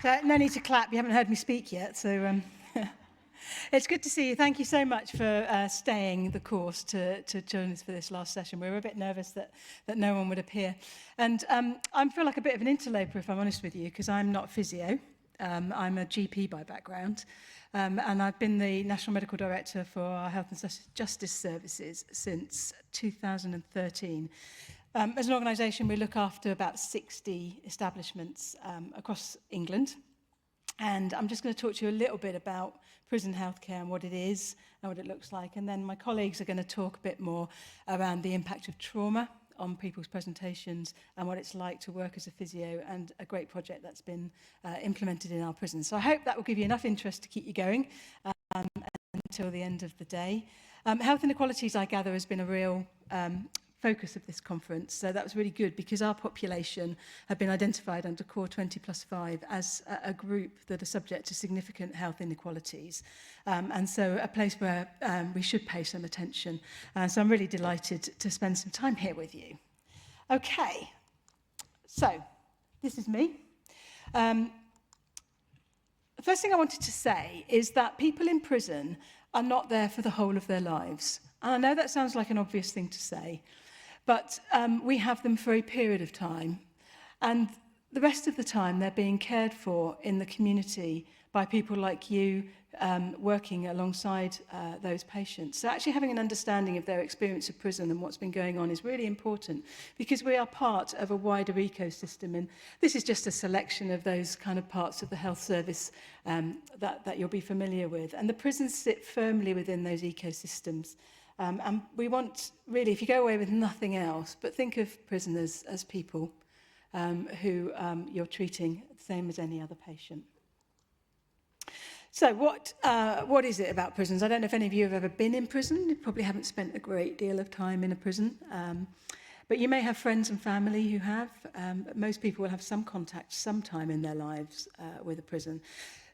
So no need to clap, you haven't heard me speak yet, so it's good to see you. Thank you so much for staying the course to join us for this last session. We were a bit nervous that no one would appear. And I feel like a bit of an interloper, if I'm honest with you, because I'm not physio. I'm a GP by background, and I've been the National Medical Director for our Health and Justice Services since 2013. As an organisation, we look after about 60 establishments across England. And I'm just going to talk to you a little bit about prison healthcare and what it is and what it looks like. And then my colleagues are going to talk a bit more around the impact of trauma on people's presentations and what it's like to work as a physio, and a great project that's been implemented in our prisons. So I hope that will give you enough interest to keep you going until the end of the day. Health inequalities, I gather, has been a real focus of this conference. So that was really good because our population have been identified under Core 20+5 as a group that are subject to significant health inequalities. And so a place where we should pay some attention. So I'm really delighted to spend some time here with you. Okay, so this is me. The first thing I wanted to say is that people in prison are not there for the whole of their lives. And I know that sounds like an obvious thing to say, but we have them for a period of time, and the rest of the time they're being cared for in the community by people like you working alongside those patients. So actually having an understanding of their experience of prison and what's been going on is really important, because we are part of a wider ecosystem, and this is just a selection of those kind of parts of the health service that you'll be familiar with. And the prisons sit firmly within those ecosystems. And we want, really, if you go away with nothing else, but think of prisoners as people who you're treating the same as any other patient. So what is it about prisons? I don't know if any of you have ever been in prison. You probably haven't spent a great deal of time in a prison. But you may have friends and family who have. Most people will have some contact sometime in their lives with a prison.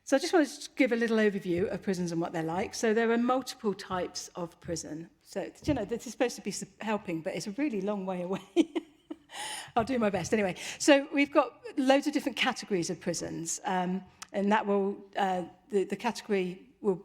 So I just wanted to give a little overview of prisons and what they're like. So there are multiple types of prison. So, you know, this is supposed to be helping, but it's a really long way away. I'll do my best. Anyway, so we've got loads of different categories of prisons, and that will, the category will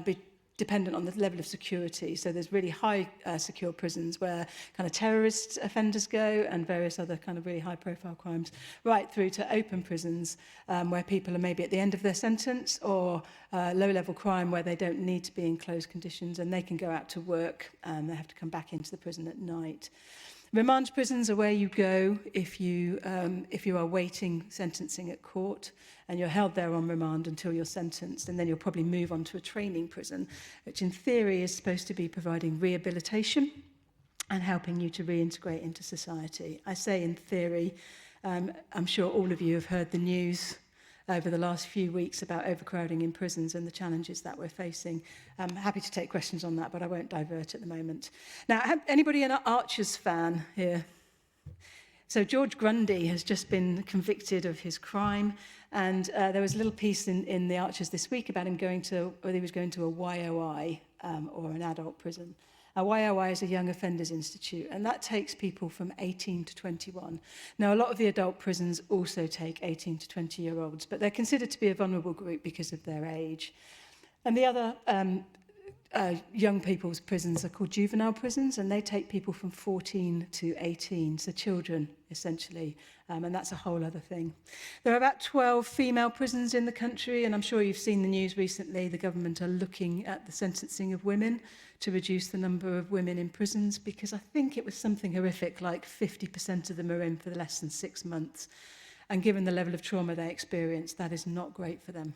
be dependent on the level of security. So there's really high secure prisons where kind of terrorist offenders go, and various other kind of really high profile crimes, right through to open prisons where people are maybe at the end of their sentence, or low level crime where they don't need to be in closed conditions and they can go out to work and they have to come back into the prison at night. Remand prisons are where you go if you are waiting sentencing at court, and you're held there on remand until you're sentenced, and then you'll probably move on to a training prison, which in theory is supposed to be providing rehabilitation and helping you to reintegrate into society. I say in theory, I'm sure all of you have heard the news over the last few weeks about overcrowding in prisons and the challenges that we're facing. I'm happy to take questions on that, but I won't divert at the moment. Now, anybody an Archers fan here? So George Grundy has just been convicted of his crime, and there was a little piece in the Archers this week about him whether he was going to a YOI or an adult prison. A YOI is a Young Offenders Institute, and that takes people from 18 to 21. Now, a lot of the adult prisons also take 18 to 20-year-olds, but they're considered to be a vulnerable group because of their age. And the other young people's prisons are called juvenile prisons, and they take people from 14 to 18, so children, essentially, and that's a whole other thing. There are about 12 female prisons in the country, and I'm sure you've seen the news recently. The government are looking at the sentencing of women to reduce the number of women in prisons, because I think it was something horrific, like 50% of them are in for less than 6 months. And given the level of trauma they experience, that is not great for them.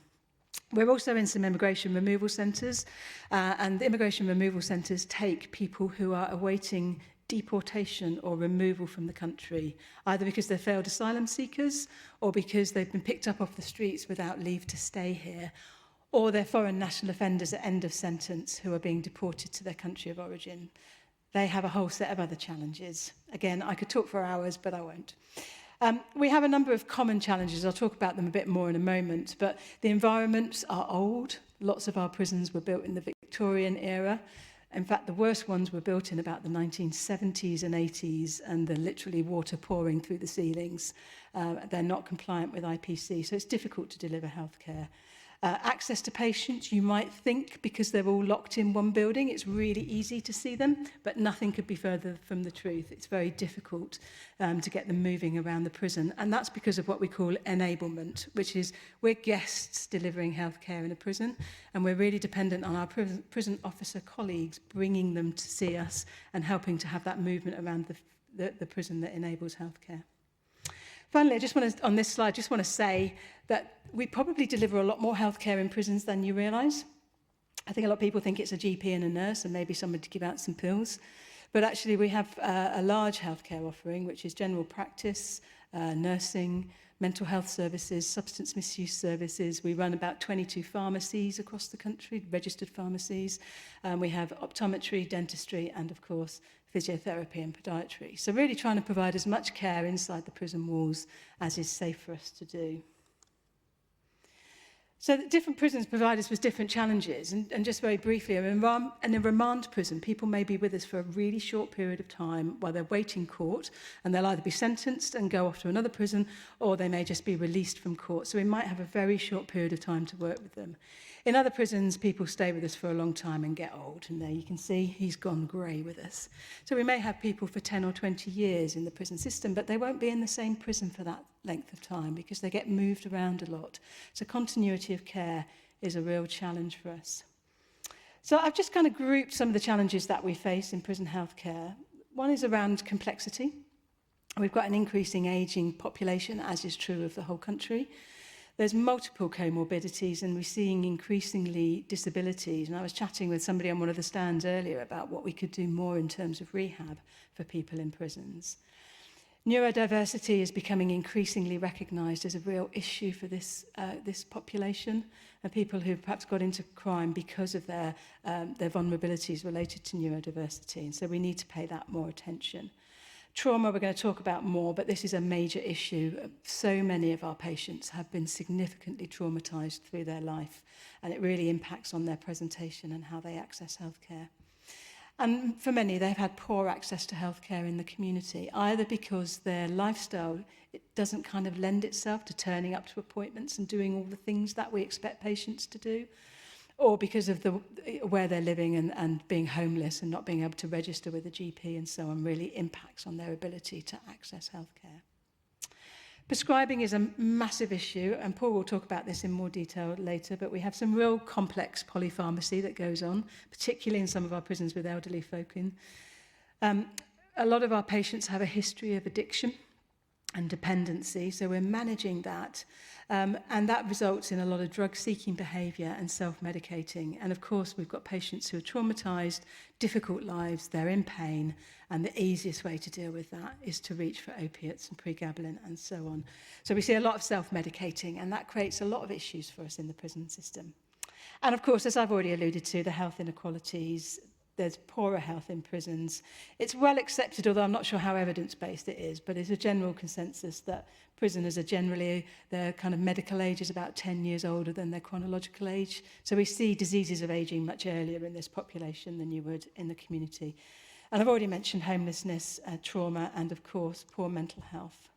We're also in some immigration removal centres, and the immigration removal centres take people who are awaiting deportation or removal from the country, either because they're failed asylum seekers or because they've been picked up off the streets without leave to stay here, or they're foreign national offenders at end of sentence who are being deported to their country of origin. They have a whole set of other challenges. Again, I could talk for hours, but I won't. We have a number of common challenges. I'll talk about them a bit more in a moment, but the environments are old. Lots of our prisons were built in the Victorian era. In fact, the worst ones were built in about the 1970s and 80s, and they're literally water pouring through the ceilings. They're not compliant with IPC, so it's difficult to deliver healthcare. Access to patients, you might think because they're all locked in one building, it's really easy to see them, but nothing could be further from the truth. It's very difficult to get them moving around the prison, and that's because of what we call enablement, which is we're guests delivering healthcare in a prison, and we're really dependent on our prison officer colleagues bringing them to see us and helping to have that movement around the prison that enables healthcare. Finally, on this slide, I just want to say that we probably deliver a lot more healthcare in prisons than you realise. I think a lot of people think it's a GP and a nurse and maybe someone to give out some pills. But actually, we have a large healthcare offering, which is general practice, nursing, mental health services, substance misuse services. We run about 22 pharmacies across the country, registered pharmacies. We have optometry, dentistry, and of course, physiotherapy and podiatry. So really trying to provide as much care inside the prison walls as is safe for us to do. So different prisons provide us with different challenges. And just very briefly, in a remand prison, people may be with us for a really short period of time while they're waiting court, and they'll either be sentenced and go off to another prison, or they may just be released from court. So we might have a very short period of time to work with them. In other prisons, people stay with us for a long time and get old. And there you can see he's gone grey with us. So we may have people for 10 or 20 years in the prison system, but they won't be in the same prison for that length of time because they get moved around a lot. So continuity of care is a real challenge for us. So I've just kind of grouped some of the challenges that we face in prison healthcare. One is around complexity. We've got an increasing ageing population, as is true of the whole country. There's multiple comorbidities, and we're seeing increasingly disabilities. And I was chatting with somebody on one of the stands earlier about what we could do more in terms of rehab for people in prisons. Neurodiversity is becoming increasingly recognised as a real issue for this population, and people who've perhaps got into crime because of their vulnerabilities related to neurodiversity. And so we need to pay that more attention. Trauma we're going to talk about more, but this is a major issue. So many of our patients have been significantly traumatised through their life, and it really impacts on their presentation and how they access healthcare. And for many, they've had poor access to healthcare in the community, either because their lifestyle it doesn't kind of lend itself to turning up to appointments and doing all the things that we expect patients to do, or because of where they're living and being homeless and not being able to register with a GP and so on really impacts on their ability to access healthcare. Prescribing is a massive issue, and Paul will talk about this in more detail later, but we have some real complex polypharmacy that goes on, particularly in some of our prisons with elderly folk in. A lot of our patients have a history of addiction and dependency, so we're managing that. And that results in a lot of drug-seeking behaviour and self-medicating. And of course, we've got patients who are traumatised, difficult lives, they're in pain, and the easiest way to deal with that is to reach for opiates and pregabalin and so on. So we see a lot of self-medicating, and that creates a lot of issues for us in the prison system. And of course, as I've already alluded to, the health inequalities. There's poorer health in prisons. It's well accepted, although I'm not sure how evidence-based it is, but it's a general consensus that prisoners are generally, their kind of medical age is about 10 years older than their chronological age. So we see diseases of ageing much earlier in this population than you would in the community. And I've already mentioned homelessness, trauma, and of course, poor mental health.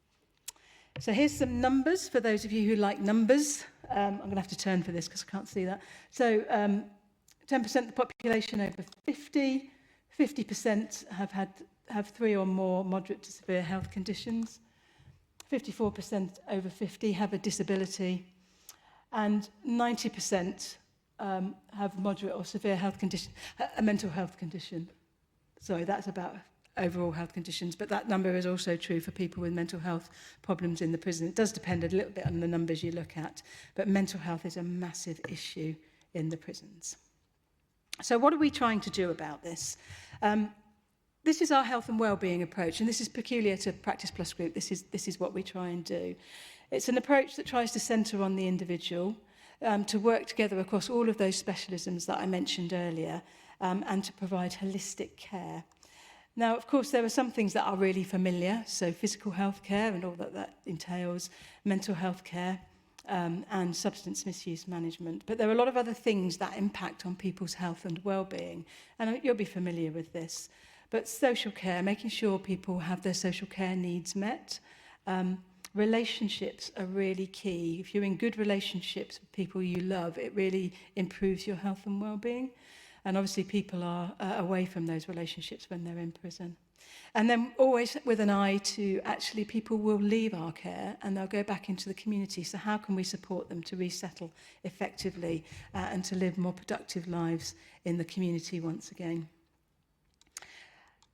So here's some numbers for those of you who like numbers. I'm going to have to turn for this because I can't see that. So 10% of the population over 50, 50% have 3 or more moderate to severe health conditions, 54% over 50 have a disability, and 90% have moderate or severe health condition, a mental health condition. Sorry, that's about overall health conditions, but that number is also true for people with mental health problems in the prison. It does depend a little bit on the numbers you look at, but mental health is a massive issue in the prisons. So what are we trying to do about this? This is our health and wellbeing approach, and this is peculiar to Practice Plus Group. This is what we try and do. It's an approach that tries to centre on the individual, to work together across all of those specialisms that I mentioned earlier, and to provide holistic care. Now, of course, there are some things that are really familiar, so physical health care and all that entails, mental health care, and substance misuse management. But there are a lot of other things that impact on people's health and well-being, and you'll be familiar with this. But social care, making sure people have their social care needs met. Relationships are really key. If you're in good relationships with people you love, it really improves your health and well-being. And obviously people are away from those relationships when they're in prison. And then always with an eye to actually people will leave our care and they'll go back into the community. So how can we support them to resettle effectively and to live more productive lives in the community once again?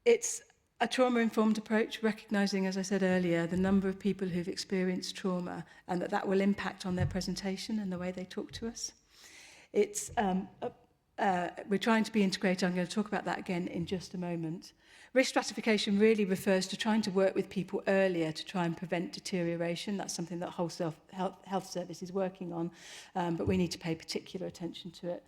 It's a trauma-informed approach, recognising, as I said earlier, the number of people who've experienced trauma and that will impact on their presentation and the way they talk to us. It's we're trying to be integrated. I'm going to talk about that again in just a moment. Risk stratification really refers to trying to work with people earlier to try and prevent deterioration. That's something that Whole Health Service is working on, but we need to pay particular attention to it.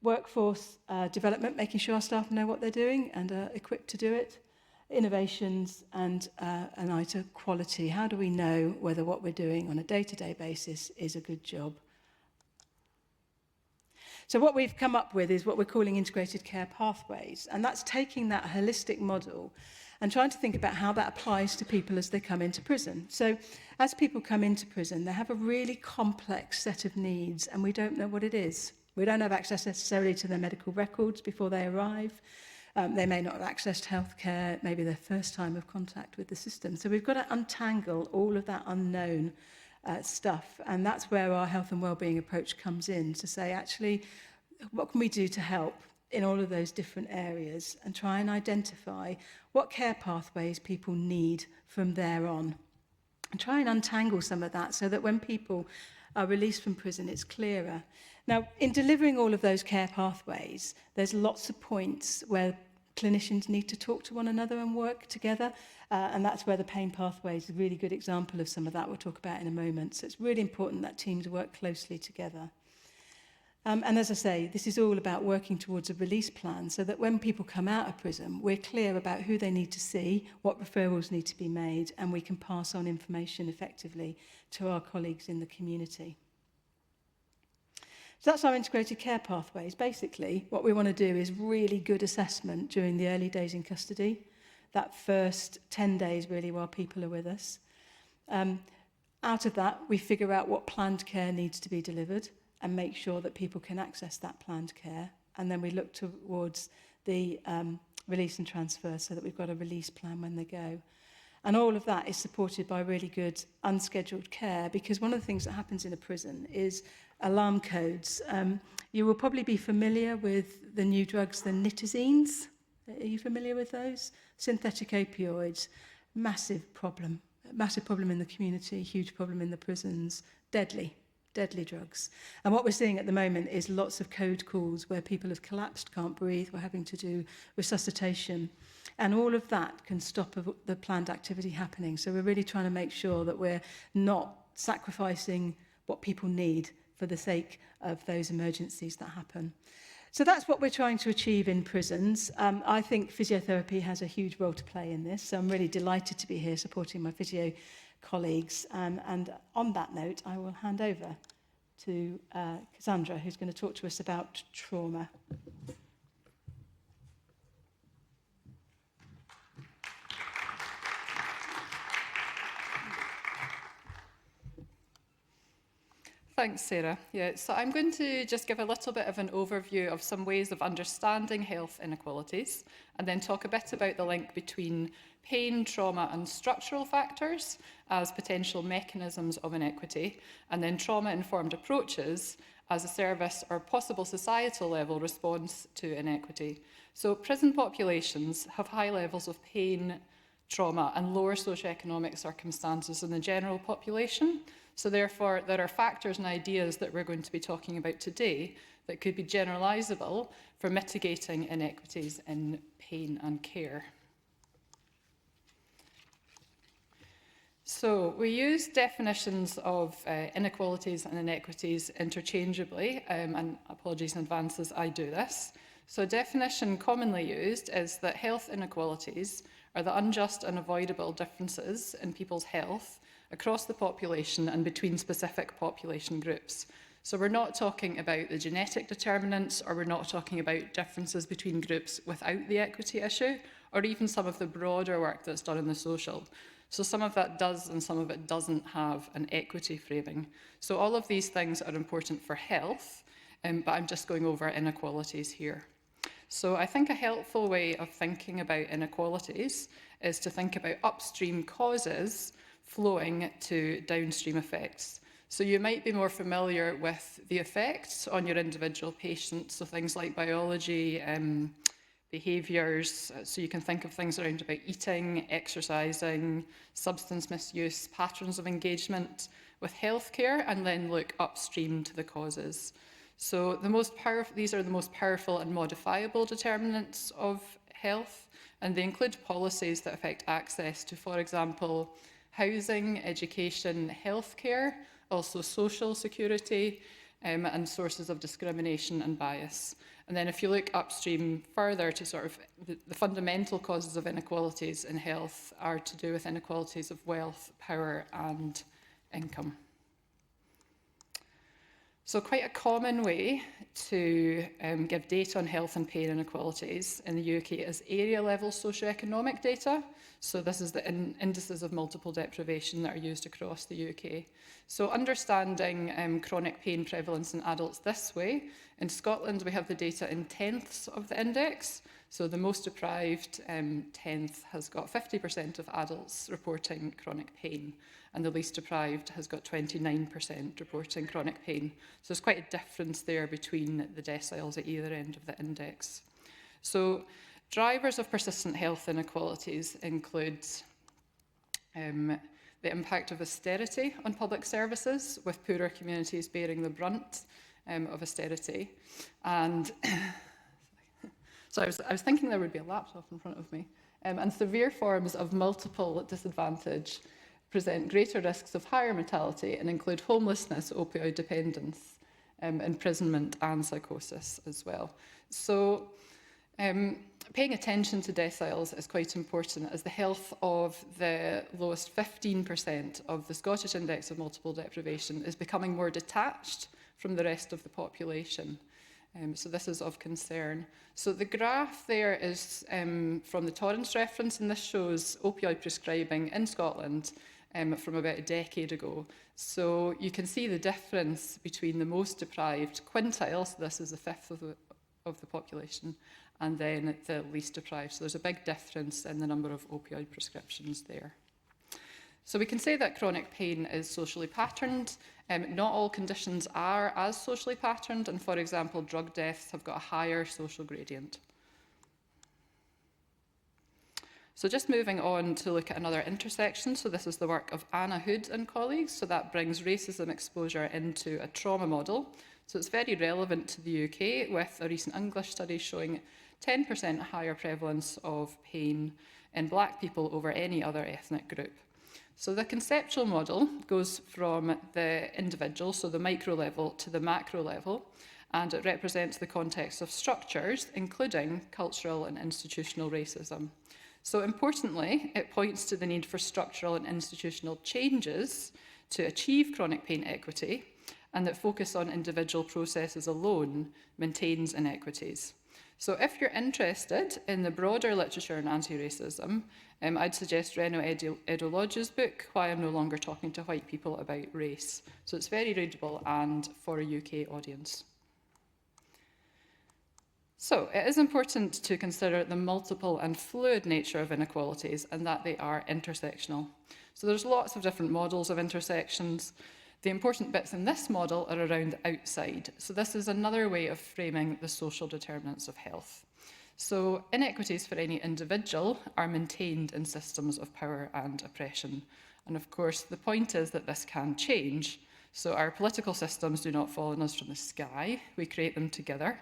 Workforce development, making sure our staff know what they're doing and are equipped to do it. Innovations and an eye to quality. How do we know whether what we're doing on a day-to-day basis is a good job? So what we've come up with is what we're calling integrated care pathways, and that's taking that holistic model and trying to think about how that applies to people as they come into prison. So as people come into prison, they have a really complex set of needs, and we don't know what it is. We don't have access necessarily to their medical records before they arrive. They may not have access to healthcare, maybe their first time of contact with the system. So we've got to untangle all of that unknown stuff, and that's where our health and wellbeing approach comes in, to say, actually, what can we do to help in all of those different areas and try and identify what care pathways people need from there on, and try and untangle some of that so that when people are released from prison, it's clearer. Now, in delivering all of those care pathways, there's lots of points where clinicians need to talk to one another and work together, and that's where the pain pathway is a really good example of some of that we'll talk about in a moment. So it's really important that teams work closely together. And as I say, this is all about working towards a release plan so that when people come out of prison, we're clear about who they need to see, what referrals need to be made, and we can pass on information effectively to our colleagues in the community. So that's our integrated care pathways. Basically, what we want to do is really good assessment during the early days in custody, that first 10 days really while people are with us. Out of that, we figure out what planned care needs to be delivered and make sure that people can access that planned care. And then we look towards the release and transfer so that we've got a release plan when they go. And all of that is supported by really good unscheduled care, because one of the things that happens in a prison is alarm codes. You will probably be familiar with the new drugs, the nitazines. Are you familiar with those? Synthetic opioids, massive problem in the community, huge problem in the prisons, deadly drugs. And what we're seeing at the moment is lots of code calls where people have collapsed, can't breathe, we're having to do resuscitation. And all of that can stop the planned activity happening. So we're really trying to make sure that we're not sacrificing what people need for the sake of those emergencies that happen. So that's what we're trying to achieve in prisons. I think physiotherapy has a huge role to play in this. So I'm really delighted to be here supporting my physio colleagues. And on that note, I will hand over to Cassandra, who's going to talk to us about trauma. Thanks, Sarah. Yeah, so I'm going to just give a little bit of an overview of some ways of understanding health inequalities, and then talk a bit about the link between pain, trauma and structural factors as potential mechanisms of inequity, and then trauma-informed approaches as a service or possible societal level response to inequity. So prison populations have high levels of pain, trauma and lower socioeconomic circumstances than the general population. So therefore, there are factors and ideas that we're going to be talking about today that could be generalisable for mitigating inequities in pain and care. So we use definitions of inequalities and inequities interchangeably, and apologies in advance as I do this. So a definition commonly used is that health inequalities are the unjust and avoidable differences in people's health across the population and between specific population groups. So we're not talking about the genetic determinants, or we're not talking about differences between groups without the equity issue, or even some of the broader work that's done in the social. So some of that does and some of it doesn't have an equity framing. So all of these things are important for health, but I'm just going over inequalities here. So I think a helpful way of thinking about inequalities is to think about upstream causes flowing to downstream effects. So you might be more familiar with the effects on your individual patients, so things like biology, behaviours. So you can think of things around about eating, exercising, substance misuse, patterns of engagement with healthcare, and then look upstream to the causes. So these are the most powerful and modifiable determinants of health, and they include policies that affect access to, for example, housing, education, healthcare, also social security, and sources of discrimination and bias. And then if you look upstream further to sort of the fundamental causes of inequalities in health are to do with inequalities of wealth, power, and income. So quite a common way to give data on health and pain inequalities in the UK is area-level socioeconomic data. So this is the indices of multiple deprivation that are used across the UK. So understanding chronic pain prevalence in adults this way, in Scotland we have the data in tenths of the index. So the most deprived tenth has got 50% of adults reporting chronic pain, and the least deprived has got 29% reporting chronic pain. So there's quite a difference there between the deciles at either end of the index. So drivers of persistent health inequalities include the impact of austerity on public services, with poorer communities bearing the brunt of austerity. And so I was thinking there would be a laptop in front of me. And severe forms of multiple disadvantage present greater risks of higher mortality and include homelessness, opioid dependence, imprisonment and psychosis as well. So paying attention to deciles is quite important, as the health of the lowest 15% of the Scottish Index of Multiple Deprivation is becoming more detached from the rest of the population. So this is of concern. So the graph there is from the Torrance reference, and this shows opioid prescribing in Scotland from about a decade ago. So you can see the difference between the most deprived quintile, so this is a fifth of the population, and then the least deprived. So there's a big difference in the number of opioid prescriptions there. So we can say that chronic pain is socially patterned. Not all conditions are as socially patterned, and for example, drug deaths have got a higher social gradient. So just moving on to look at another intersection. So this is the work of Anna Hood and colleagues. So that brings racism exposure into a trauma model. So it's very relevant to the UK, with a recent English study showing 10% higher prevalence of pain in Black people over any other ethnic group. So the conceptual model goes from the individual, so the micro level, to the macro level, and it represents the context of structures, including cultural and institutional racism. So importantly, it points to the need for structural and institutional changes to achieve chronic pain equity, and that focus on individual processes alone maintains inequities. So if you're interested in the broader literature on anti-racism, I'd suggest Reno Edolodge's book, Why I'm No Longer Talking to White People About Race. So it's very readable and for a UK audience. So it is important to consider the multiple and fluid nature of inequalities, and that they are intersectional. So there's lots of different models of intersections. The important bits in this model are around the outside. So this is another way of framing the social determinants of health. So inequities for any individual are maintained in systems of power and oppression. And of course, the point is that this can change. So our political systems do not fall on us from the sky. We create them together.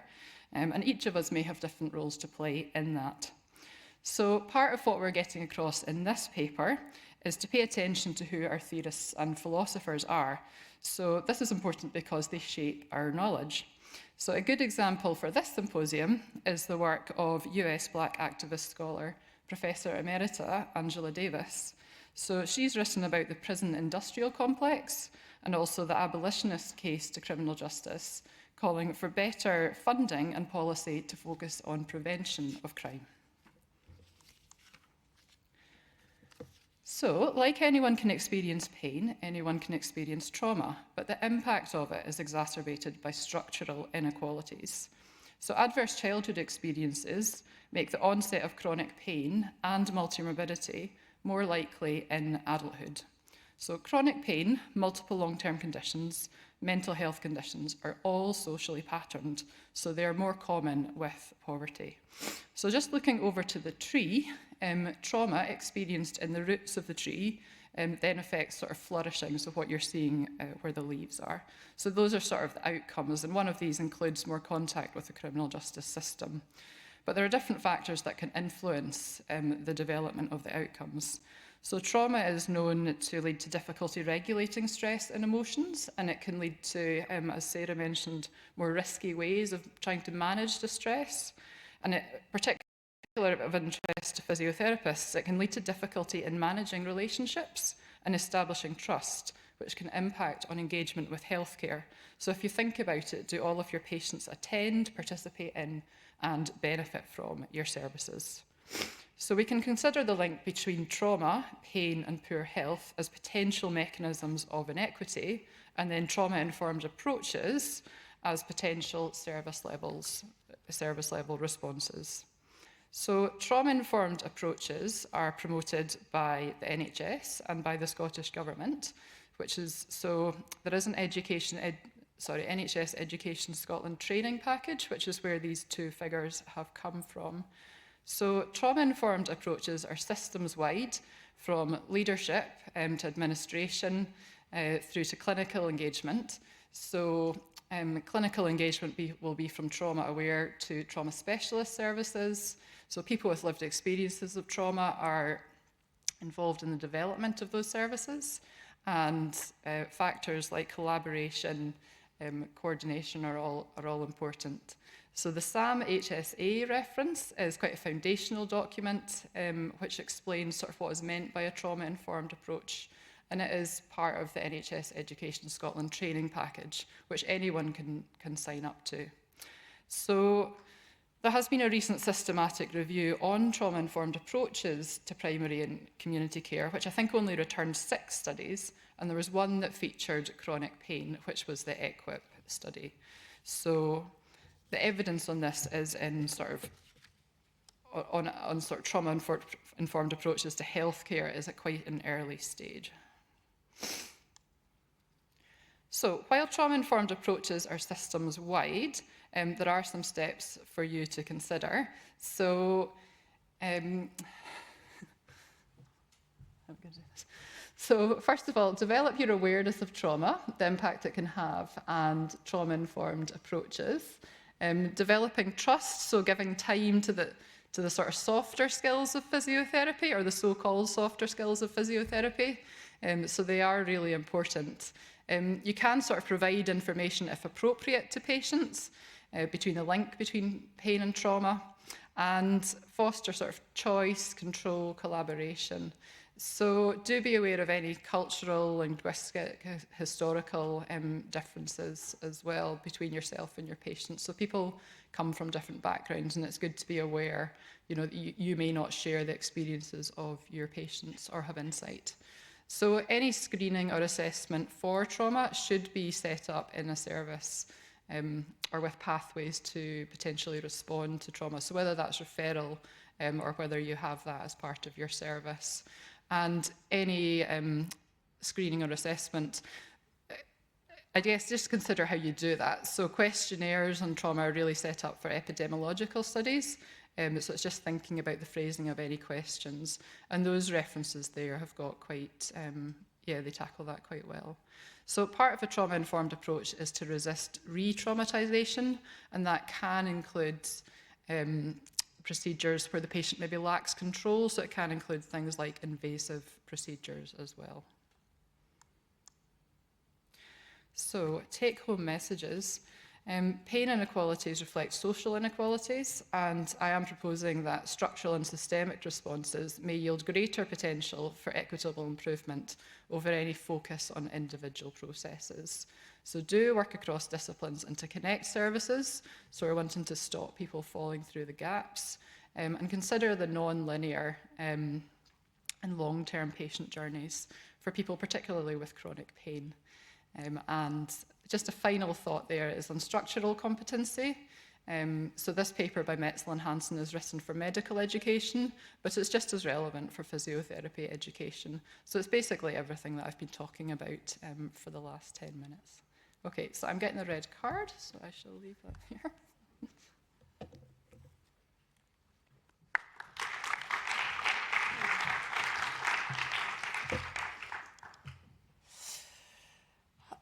And each of us may have different roles to play in that. So part of what we're getting across in this paper is to pay attention to who our theorists and philosophers are. So this is important because they shape our knowledge. So a good example for this symposium is the work of US Black activist scholar, Professor Emerita Angela Davis. So she's written about the prison industrial complex and also the abolitionist case to criminal justice, calling for better funding and policy to focus on prevention of crime. So, like anyone can experience pain, anyone can experience trauma, but the impact of it is exacerbated by structural inequalities. So adverse childhood experiences make the onset of chronic pain and multimorbidity more likely in adulthood. So chronic pain, multiple long-term conditions, mental health conditions are all socially patterned, so they're more common with poverty. So just looking over to the tree, trauma experienced in the roots of the tree then affects sort of flourishing, so what you're seeing where the leaves are. So those are sort of the outcomes, and one of these includes more contact with the criminal justice system. But there are different factors that can influence the development of the outcomes. So trauma is known to lead to difficulty regulating stress and emotions, and it can lead to, as Sarah mentioned, more risky ways of trying to manage the stress. And it particularly of interest to physiotherapists, it can lead to difficulty in managing relationships and establishing trust, which can impact on engagement with healthcare. So if you think about it, do all of your patients attend, participate in, and benefit from your services? So we can consider the link between trauma, pain, and poor health as potential mechanisms of inequity, and then trauma-informed approaches as potential service level responses. So trauma-informed approaches are promoted by the NHS and by the Scottish Government, which is, so there is an NHS Education Scotland training package, which is where these two figures have come from. So trauma-informed approaches are systems-wide, from leadership to administration through to clinical engagement. So clinical engagement will be from trauma-aware to trauma specialist services. So people with lived experiences of trauma are involved in the development of those services, and factors like collaboration, coordination are all important. So the SAM HSA reference is quite a foundational document which explains sort of what is meant by a trauma-informed approach, and it is part of the NHS Education Scotland training package, which anyone can sign up to. So there has been a recent systematic review on trauma-informed approaches to primary and community care, which I think only returned 6 studies, and there was one that featured chronic pain, which was the EQUIP study. So the evidence on this is in sort of on sort of trauma-informed approaches to healthcare is at quite an early stage. So while trauma-informed approaches are systems-wide, there are some steps for you to consider. So, so first of all, develop your awareness of trauma, the impact it can have, and trauma-informed approaches. Developing trust, so giving time to the sort of softer skills of physiotherapy, or the so-called softer skills of physiotherapy. So they are really important. You can sort of provide information, if appropriate, to patients between the link between pain and trauma, and foster sort of choice, control, collaboration. So do be aware of any cultural, linguistic, historical differences as well between yourself and your patients. So people come from different backgrounds, and it's good to be aware, you know, that you may not share the experiences of your patients or have insight. So any screening or assessment for trauma should be set up in a service or with pathways to potentially respond to trauma. So whether that's referral or whether you have that as part of your service. And any screening or assessment, I guess just consider how you do that. So questionnaires on trauma are really set up for epidemiological studies. So it's just thinking about the phrasing of any questions. And those references there have got quite, they tackle that quite well. So part of a trauma-informed approach is to resist re-traumatization, and that can include procedures where the patient maybe lacks control, so it can include things like invasive procedures as well. So take-home messages. Pain inequalities reflect social inequalities, and I am proposing that structural and systemic responses may yield greater potential for equitable improvement over any focus on individual processes. So do work across disciplines and to connect services, so we're wanting to stop people falling through the gaps, and consider the non-linear and long-term patient journeys for people particularly with chronic pain. And just a final thought there is on structural competency. So this paper by Metzl and Hansen is written for medical education, but it's just as relevant for physiotherapy education. So it's basically everything that I've been talking about for the last 10 minutes. Okay, so I'm getting the red card, so I shall leave that here.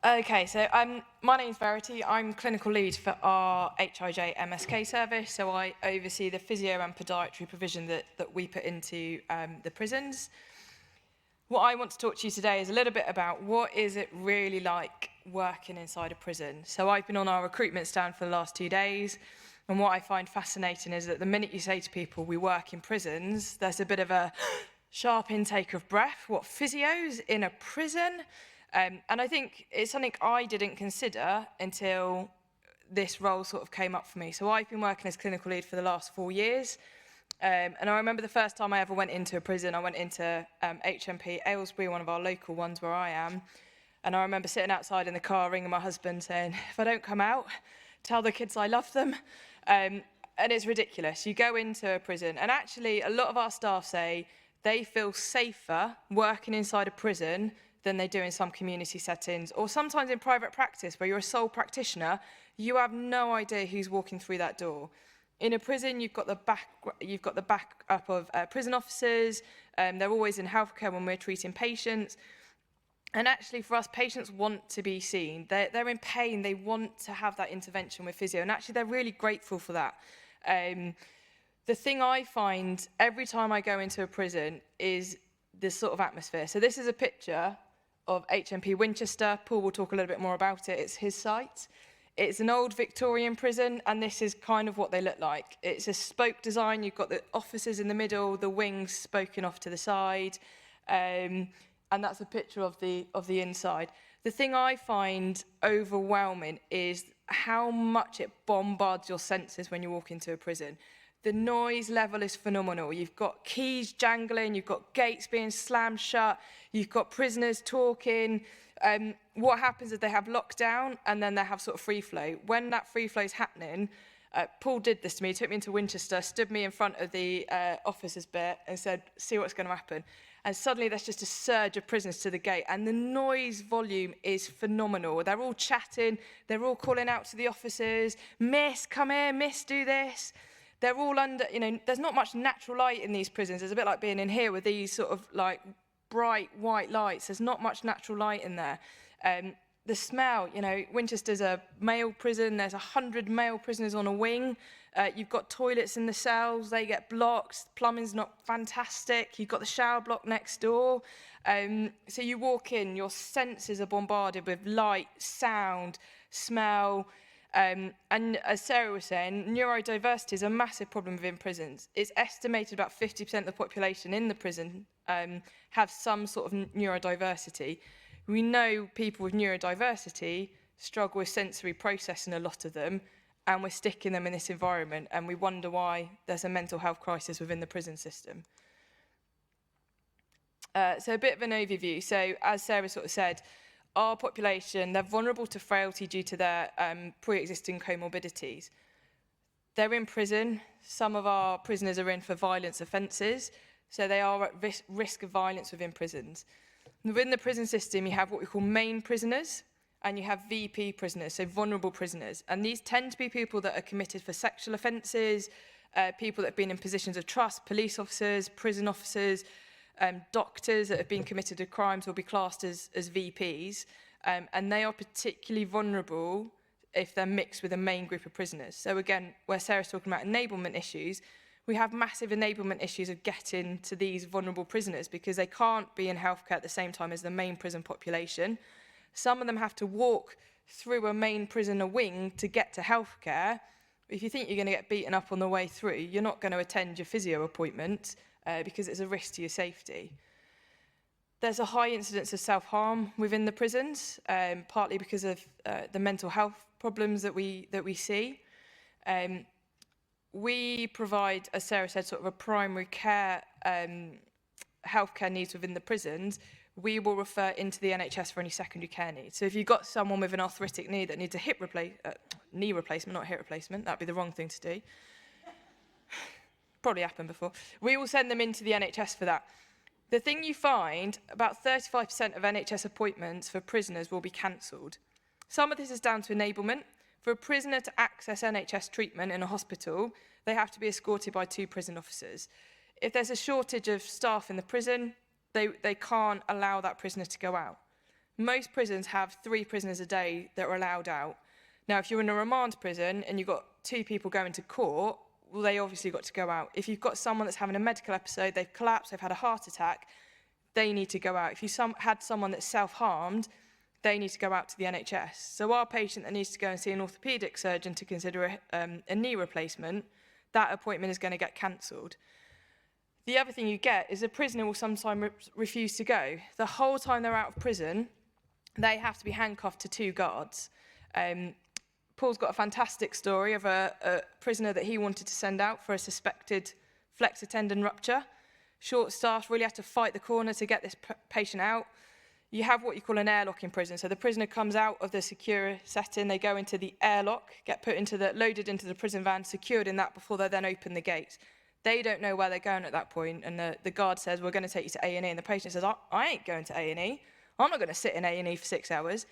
Okay, so my name's Verity. I'm clinical lead for our HIJ MSK service, so I oversee the physio and podiatry provision that we put into the prisons. What I want to talk to you today is a little bit about what is it really like working inside a prison. So I've been on our recruitment stand for the last 2 days, and what I find fascinating is that the minute you say to people, we work in prisons, there's a bit of a sharp intake of breath. What, physios in a prison? And I think it's something I didn't consider until this role sort of came up for me. So I've been working as clinical lead for the last 4 years. And I remember the first time I ever went into a prison, I went into HMP Aylesbury, one of our local ones where I am. And I remember sitting outside in the car, ringing my husband saying, if I don't come out, tell the kids I love them. And it's ridiculous. You go into a prison, and actually a lot of our staff say they feel safer working inside a prison than they do in some community settings, or sometimes in private practice where you're a sole practitioner. You have no idea who's walking through that door. In a prison, you've got the backup of prison officers. They're always in healthcare when we're treating patients. And actually, for us, patients want to be seen. They're in pain. They want to have that intervention with physio, and actually, they're really grateful for that. The thing I find every time I go into a prison is this sort of atmosphere. So this is a picture of HMP Winchester. Paul will talk a little bit more about it. It's his site. It's an old Victorian prison, and this is kind of what they look like. It's a spoke design. You've got the officers in the middle, the wings spoken off to the side, and that's a picture of the inside. The thing I find overwhelming is how much it bombards your senses when you walk into a prison. The noise level is phenomenal. You've got keys jangling, you've got gates being slammed shut, you've got prisoners talking. What happens is they have lockdown and then they have sort of free flow. When that free flow is happening, Paul did this to me. He took me into Winchester, stood me in front of the officers' bit and said, see what's going to happen. And suddenly there's just a surge of prisoners to the gate, and the noise volume is phenomenal. They're all chatting, they're all calling out to the officers, miss, come here, miss, do this. They're all under, there's not much natural light in these prisons. It's a bit like being in here with these sort of like bright white lights. There's not much natural light in there. The smell, Winchester's a male prison. There's 100 male prisoners on a wing. You've got toilets in the cells. They get blocked. Plumbing's not fantastic. You've got the shower block next door. So you walk in, your senses are bombarded with light, sound, smell. And as Sarah was saying, neurodiversity is a massive problem within prisons. It's estimated about 50% of the population in the prison have some sort of neurodiversity. We know people with neurodiversity struggle with sensory processing, a lot of them, and we're sticking them in this environment, and we wonder why there's a mental health crisis within the prison system. So a bit of an overview. So as Sarah sort of said, our population, they're vulnerable to frailty due to their pre-existing comorbidities. They're in prison. Some of our prisoners are in for violence offences, so they are at risk of violence within prisons. Within the prison system, you have what we call main prisoners, and you have VP prisoners, so vulnerable prisoners. And these tend to be people that are committed for sexual offences, people that have been in positions of trust, police officers, prison officers, doctors that have been committed to crimes will be classed as VPs, and they are particularly vulnerable if they're mixed with a main group of prisoners. So again, where Sarah's talking about enablement issues, we have massive enablement issues of getting to these vulnerable prisoners because they can't be in healthcare at the same time as the main prison population. Some of them have to walk through a main prisoner wing to get to healthcare. If you think you're going to get beaten up on the way through, you're not going to attend your physio appointment because it's a risk to your safety. There's a high incidence of self-harm within the prisons, partly because of the mental health problems that we see. We provide, as Sarah said, sort of a primary care healthcare needs within the prisons. We will refer into the NHS for any secondary care needs. So if you've got someone with an arthritic knee that needs a knee replacement, not hip replacement, that'd be the wrong thing to do. Probably happened before. We will send them into the NHS for that. The thing you find, about 35% of NHS appointments for prisoners will be cancelled. Some of this is down to enablement. For a prisoner to access NHS treatment in a hospital, they have to be escorted by 2 prison officers. If there's a shortage of staff in the prison, they can't allow that prisoner to go out. Most prisons have 3 prisoners a day that are allowed out. Now, if you're in a remand prison and you've got 2 people going to court, well, they obviously got to go out. If you've got someone that's having a medical episode, they've collapsed, they've had a heart attack, they need to go out. If you had someone that's self-harmed, they need to go out to the NHS. So our patient that needs to go and see an orthopaedic surgeon to consider a knee replacement, that appointment is going to get cancelled. The other thing you get is a prisoner will sometimes refuse to go. The whole time they're out of prison, they have to be handcuffed to 2 guards. Paul's got a fantastic story of a prisoner that he wanted to send out for a suspected flexor tendon rupture. Short-staffed, really had to fight the corner to get this patient out. You have what you call an airlock in prison. So the prisoner comes out of the secure setting, they go into the airlock, get loaded into the prison van, secured in that before they then open the gates. They don't know where they're going at that point, and the guard says, we're going to take you to A&E, and the patient says, I ain't going to A&E. I'm not going to sit in A&E for 6 hours.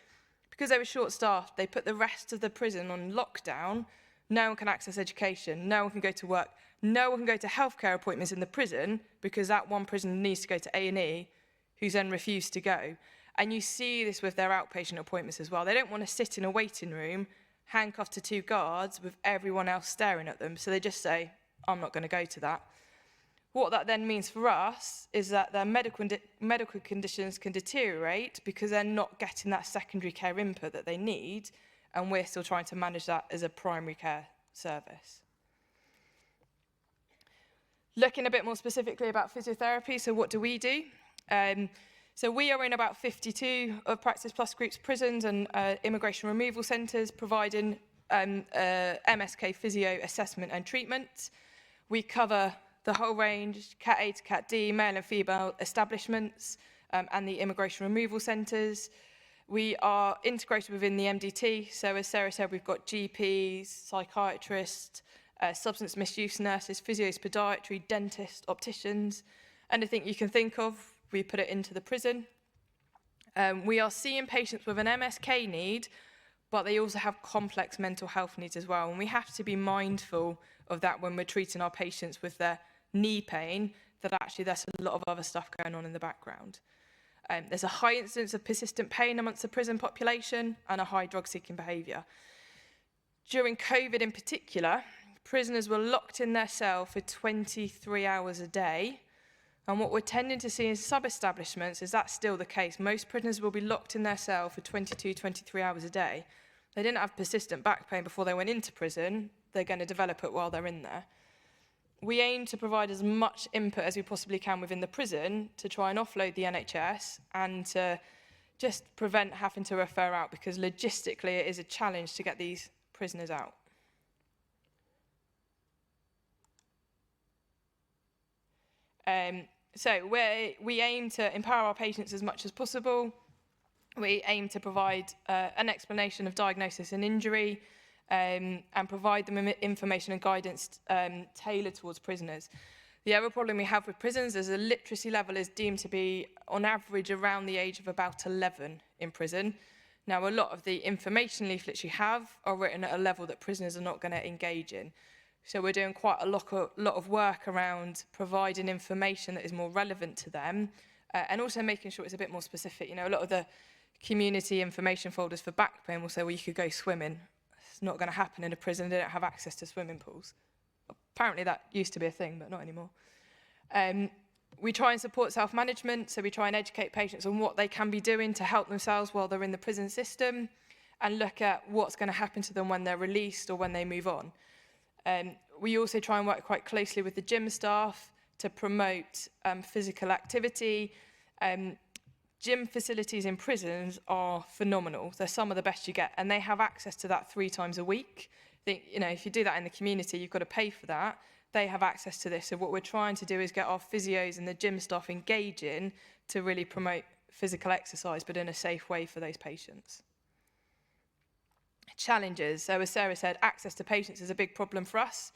Because they were short-staffed, they put the rest of the prison on lockdown. No one can access education, no one can go to work, no one can go to healthcare appointments in the prison because that one prisoner needs to go to A&E, who's then refused to go. And you see this with their outpatient appointments as well. They don't want to sit in a waiting room, handcuffed to 2 guards with everyone else staring at them, so they just say, I'm not going to go to that. What that then means for us is that their medical conditions can deteriorate because they're not getting that secondary care input that they need, and we're still trying to manage that as a primary care service. Looking a bit more specifically about physiotherapy, so what do we do? So we are in about 52 of Practice Plus Group's prisons and immigration removal centres providing MSK physio assessment and treatment. We cover the whole range, Cat A to Cat D, male and female establishments, and the immigration removal centres. We are integrated within the MDT, so as Sarah said, we've got GPs, psychiatrists, substance misuse nurses, physios, podiatry, dentists, opticians, anything you can think of, we put it into the prison. We are seeing patients with an MSK need, but they also have complex mental health needs as well, and we have to be mindful of that when we're treating our patients with their knee pain, that actually there's a lot of other stuff going on in the background. There's a high incidence of persistent pain amongst the prison population and a high drug-seeking behaviour. During COVID in particular, prisoners were locked in their cell for 23 hours a day, and what we're tending to see in sub-establishments is that's still the case. Most prisoners will be locked in their cell for 22, 23 hours a day. They didn't have persistent back pain before they went into prison. They're going to develop it while they're in there. We aim to provide as much input as we possibly can within the prison to try and offload the NHS and to just prevent having to refer out, because logistically it is a challenge to get these prisoners out. So we aim to empower our patients as much as possible. We aim to provide an explanation of diagnosis and injury, and provide them with information and guidance tailored towards prisoners. The other problem we have with prisons is the literacy level is deemed to be, on average, around the age of about 11 in prison. Now, a lot of the information leaflets you have are written at a level that prisoners are not going to engage in. So we're doing quite a lot of work around providing information that is more relevant to them, and also making sure it's a bit more specific. You know, a lot of the community information folders for back pain will say, well, you could go swimming. It's not going to happen in a prison. They don't have access to swimming pools. Apparently that used to be a thing, but not anymore. We try and support self-management, so we try and educate patients on what they can be doing to help themselves while they're in the prison system, and look at what's going to happen to them when they're released or when they move on. We also try and work quite closely with the gym staff to promote physical activity. Gym facilities in prisons are phenomenal. They're some of the best you get, and they have access to that 3 times a week. If you do that in the community, you've got to pay for that. They have access to this. So what we're trying to do is get our physios and the gym staff engaging to really promote physical exercise, but in a safe way for those patients. Challenges. So as Sarah said, access to patients is a big problem for us.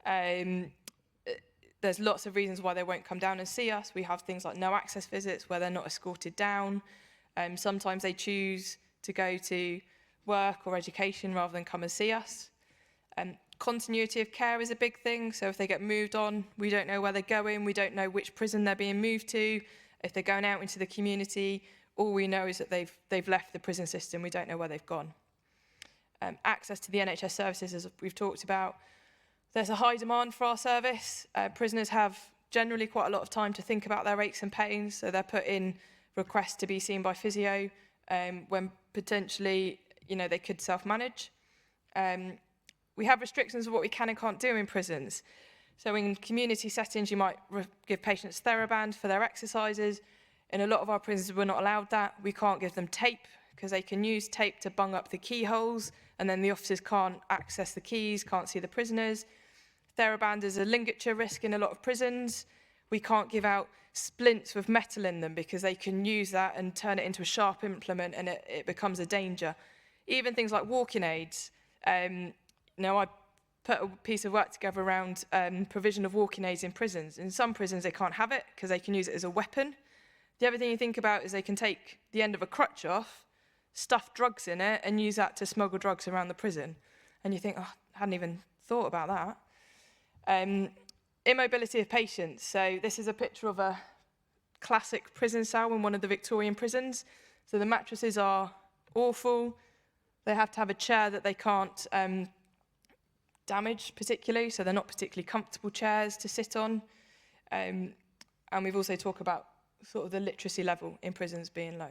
There's lots of reasons why they won't come down and see us. We have things like no access visits where they're not escorted down. Sometimes they choose to go to work or education rather than come and see us. Continuity of care is a big thing. So if they get moved on, we don't know where they're going. We don't know which prison they're being moved to. If they're going out into the community, all we know is that they've left the prison system. We don't know where they've gone. Access to the NHS services, as we've talked about. There's a high demand for our service. Prisoners have generally quite a lot of time to think about their aches and pains, so they're put in requests to be seen by physio when potentially, they could self-manage. We have restrictions of what we can and can't do in prisons. So in community settings, you might give patients TheraBand for their exercises. In a lot of our prisons, we're not allowed that. We can't give them tape because they can use tape to bung up the keyholes, and then the officers can't access the keys, can't see the prisoners. TheraBand is a ligature risk in a lot of prisons. We can't give out splints with metal in them because they can use that and turn it into a sharp implement, and it becomes a danger. Even things like walking aids. I put a piece of work together around provision of walking aids in prisons. In some prisons, they can't have it because they can use it as a weapon. The other thing you think about is they can take the end of a crutch off, stuff drugs in it, and use that to smuggle drugs around the prison. And you think, I hadn't even thought about that. Immobility of patients. So this is a picture of a classic prison cell in one of the Victorian prisons. So the mattresses are awful. They have to have a chair that they can't damage particularly, so they're not particularly comfortable chairs to sit on. And we've also talked about sort of the literacy level in prisons being low.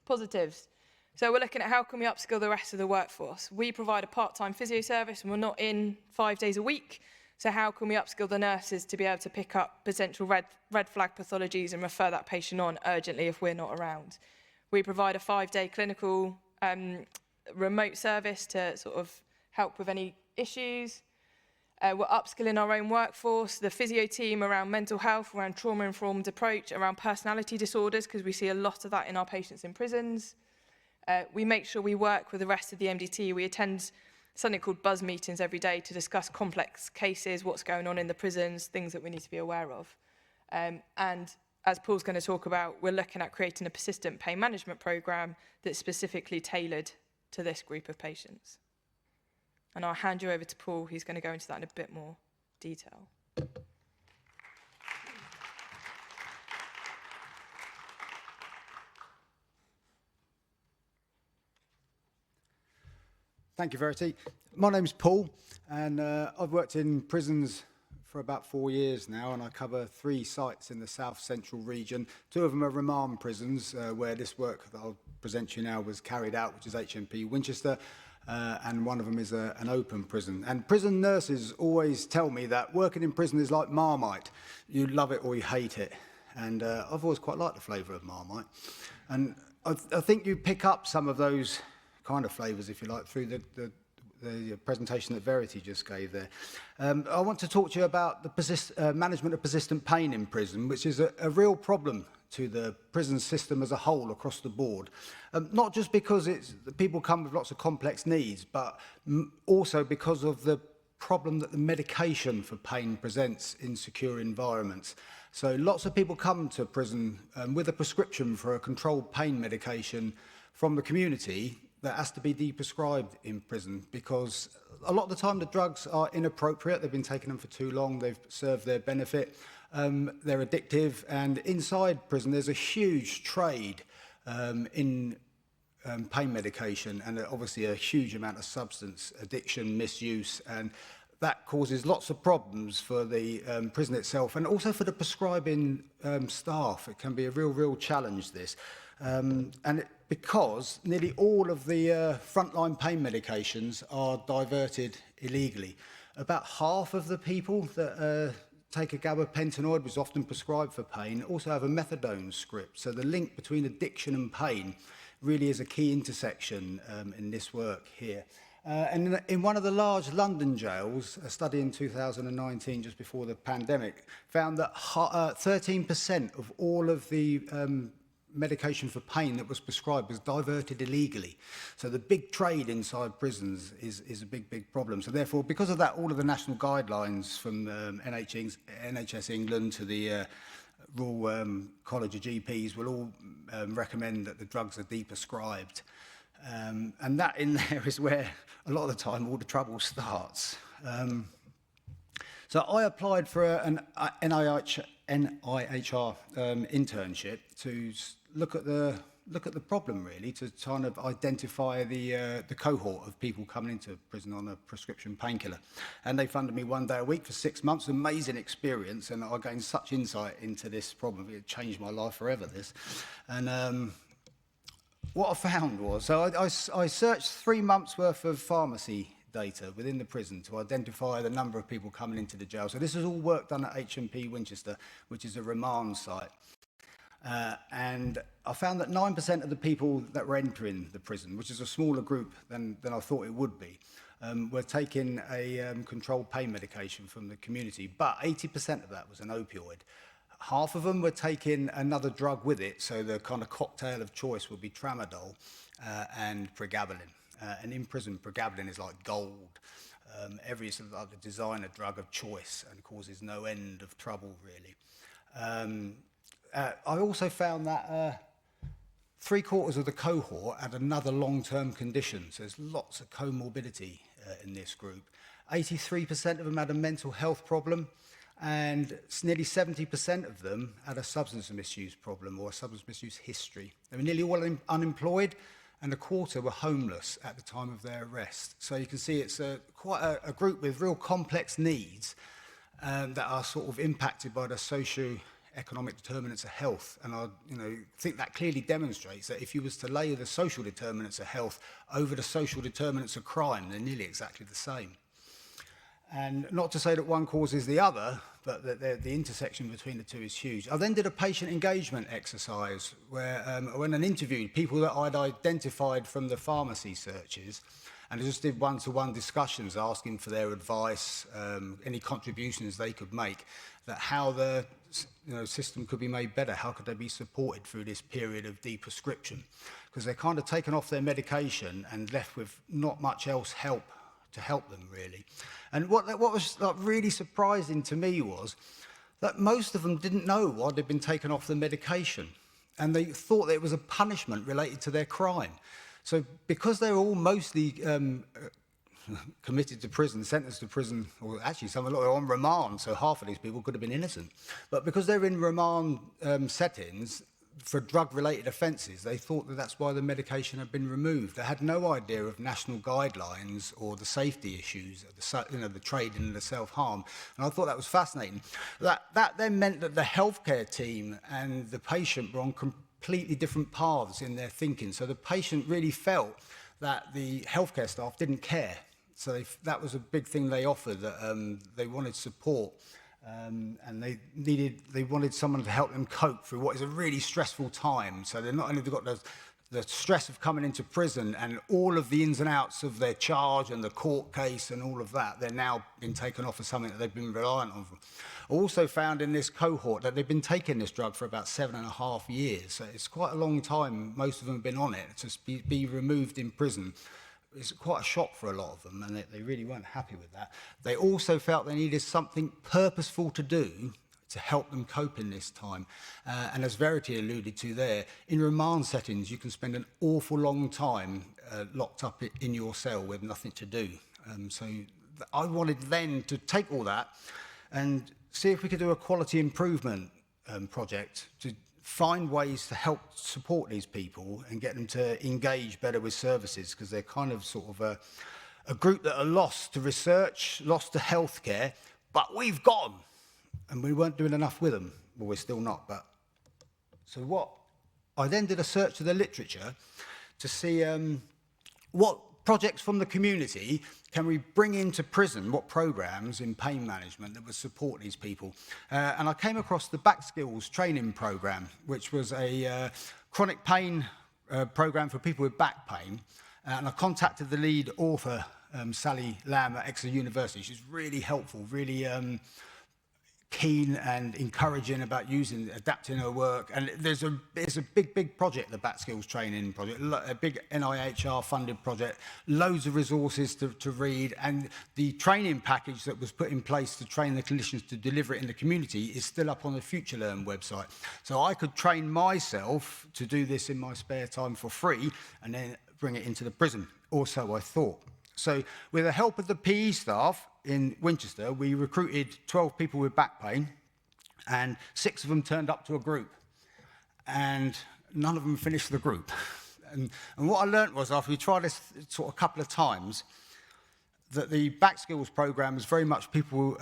Positives. So we're looking at how can we upskill the rest of the workforce. We provide a part-time physio service and we're not in 5 days a week. So how can we upskill the nurses to be able to pick up potential red flag pathologies and refer that patient on urgently if we're not around? We provide a 5-day clinical remote service to sort of help with any issues. We're upskilling our own workforce, the physio team around mental health, around trauma-informed approach, around personality disorders, because we see a lot of that in our patients in prisons. We make sure we work with the rest of the MDT. We attend something called buzz meetings every day to discuss complex cases, what's going on in the prisons, things that we need to be aware of. And as Paul's going to talk about, we're looking at creating a persistent pain management program that's specifically tailored to this group of patients. And I'll hand you over to Paul, who's going to go into that in a bit more detail. Thank you, Verity. My name's Paul, and I've worked in prisons for about 4 years now, and I cover 3 sites in the South Central region. 2 of them are remand prisons, where this work that I'll present to you now was carried out, which is HMP Winchester, and one of them is an open prison. And prison nurses always tell me that working in prison is like Marmite. You love it or you hate it. And I've always quite liked the flavour of Marmite. And I think you pick up some of those kind of flavours, if you like, through the presentation that Verity just gave there. I want to talk to you about the management of persistent pain in prison, which is a real problem to the prison system as a whole across the board. Not just because people come with lots of complex needs, but also because of the problem that the medication for pain presents in secure environments. So lots of people come to prison with a prescription for a controlled pain medication from the community that has to be deprescribed in prison because a lot of the time the drugs are inappropriate. They've been taking them for too long. They've served their benefit. They're addictive. And inside prison, there's a huge trade in pain medication and obviously a huge amount of substance addiction, misuse. And that causes lots of problems for the prison itself and also for the prescribing staff. It can be a real challenge, this. Because nearly all of the frontline pain medications are diverted illegally. About half of the people that take a gabapentinoid, which is often prescribed for pain, also have a methadone script. So the link between addiction and pain really is a key intersection in this work here. And in one of the large London jails, a study in 2019, just before the pandemic, found that 13% of all of the medication for pain that was prescribed was diverted illegally. So the big trade inside prisons is a big problem. So therefore, because of that, all of the national guidelines from NHS England to the Royal College of GPs will all recommend that the drugs are deprescribed. And that in there is where a lot of the time all the trouble starts. So I applied for an NIHR internship to look at the problem, really, to kind of identify the cohort of people coming into prison on a prescription painkiller. And they funded me 1 day a week for 6 months, amazing experience, and I gained such insight into this problem. It changed my life forever, this. And what I found was, so I searched 3 months worth of pharmacy data within the prison to identify the number of people coming into the jail. So this is all work done at HMP Winchester, which is a remand site. And I found that 9% of the people that were entering the prison, which is a smaller group than I thought it would be, were taking a controlled pain medication from the community, but 80% of that was an opioid. Half of them were taking another drug with it, so the kind of cocktail of choice would be tramadol and pregabalin. And in prison, pregabalin is like gold. Every sort of like the designer drug of choice and causes no end of trouble, really. I also found that 3/4 of the cohort had another long-term condition, so there's lots of comorbidity in this group. 83% of them had a mental health problem, and nearly 70% of them had a substance misuse problem or a substance misuse history. They were nearly all unemployed, and 1/4 were homeless at the time of their arrest. So you can see it's quite a group with real complex needs that are sort of impacted by the socio-economic determinants of health. And I think that clearly demonstrates that if you was to lay the social determinants of health over the social determinants of crime, they're nearly exactly the same. And not to say that one causes the other, but that the intersection between the two is huge. I then did a patient engagement exercise where I went and interviewed people that I'd identified from the pharmacy searches, and I just did one-to-one discussions asking for their advice, any contributions they could make, that how the system could be made better, how could they be supported through this period of deprescription, because they're kind of taken off their medication and left with not much else to help them, really. And what was like really surprising to me was that most of them didn't know why they'd been taken off the medication, and they thought that it was a punishment related to their crime. So because they were all mostly committed to prison, sentenced to prison, or actually some a lot are on remand, so half of these people could have been innocent. But because they're in remand settings for drug-related offences, they thought that that's why the medication had been removed. They had no idea of national guidelines or the safety issues, the trading and the self-harm. And I thought that was fascinating. That then meant that the healthcare team and the patient were on completely different paths in their thinking. So the patient really felt that the healthcare staff didn't care. So that was a big thing they offered, that they wanted support. And they wanted someone to help them cope through what is a really stressful time. So they're not only got the stress of coming into prison and all of the ins and outs of their charge and the court case and all of that, they're now been taken off as something that they've been reliant on. I also found in this cohort that they've been taking this drug for about 7.5 years. So it's quite a long time most of them have been on it. To be removed in prison, it's quite a shock for a lot of them, and they really weren't happy with that. They also felt they needed something purposeful to do to help them cope in this time. And as Verity alluded to there, in remand settings, you can spend an awful long time locked up in your cell with nothing to do. So I wanted then to take all that and see if we could do a quality improvement project to find ways to help support these people and get them to engage better with services, because they're kind of sort of a group that are lost to research, lost to healthcare, but we've got them. And we weren't doing enough with them. Well, we're still not, but... So what? I then did a search of the literature to see what projects from the community can we bring into prison, what programs in pain management that would support these people. And I came across the Back Skills training program, which was a chronic pain program for people with back pain. And I contacted the lead author, Sally Lamb at Exeter University. She's really helpful, really keen and encouraging about adapting her work. And there's a big project, the Back Skills Training Project, a big NIHR funded project, loads of resources to read, and the training package that was put in place to train the clinicians to deliver it in the community is still up on the Future Learn website. So I could train myself to do this in my spare time for free and then bring it into the prison, or so I thought. So with the help of the PE staff in Winchester, we recruited 12 people with back pain, and 6 of them turned up to a group, and none of them finished the group. And what I learnt was, after we tried this sort of a couple of times, that the Back Skills program was very much people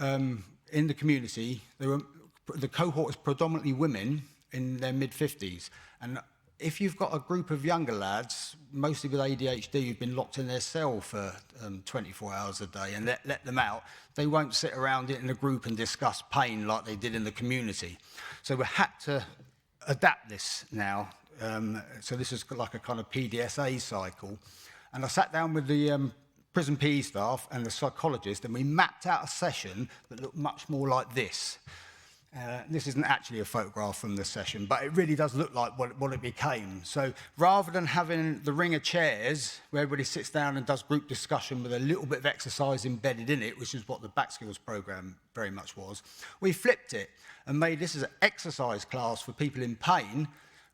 in the community. The cohort is predominantly women in their mid-50s, and if you've got a group of younger lads, mostly with ADHD, who've been locked in their cell for 24 hours a day and let them out, they won't sit around it in a group and discuss pain like they did in the community. So we had to adapt this now. So this is like a kind of PDSA cycle. And I sat down with the prison PE staff and the psychologist, and we mapped out a session that looked much more like this. This isn't actually a photograph from the session, but it really does look like what it became. So rather than having the ring of chairs where everybody sits down and does group discussion with a little bit of exercise embedded in it, which is what the Back Skills program very much was, we flipped it and made this as an exercise class for people in pain,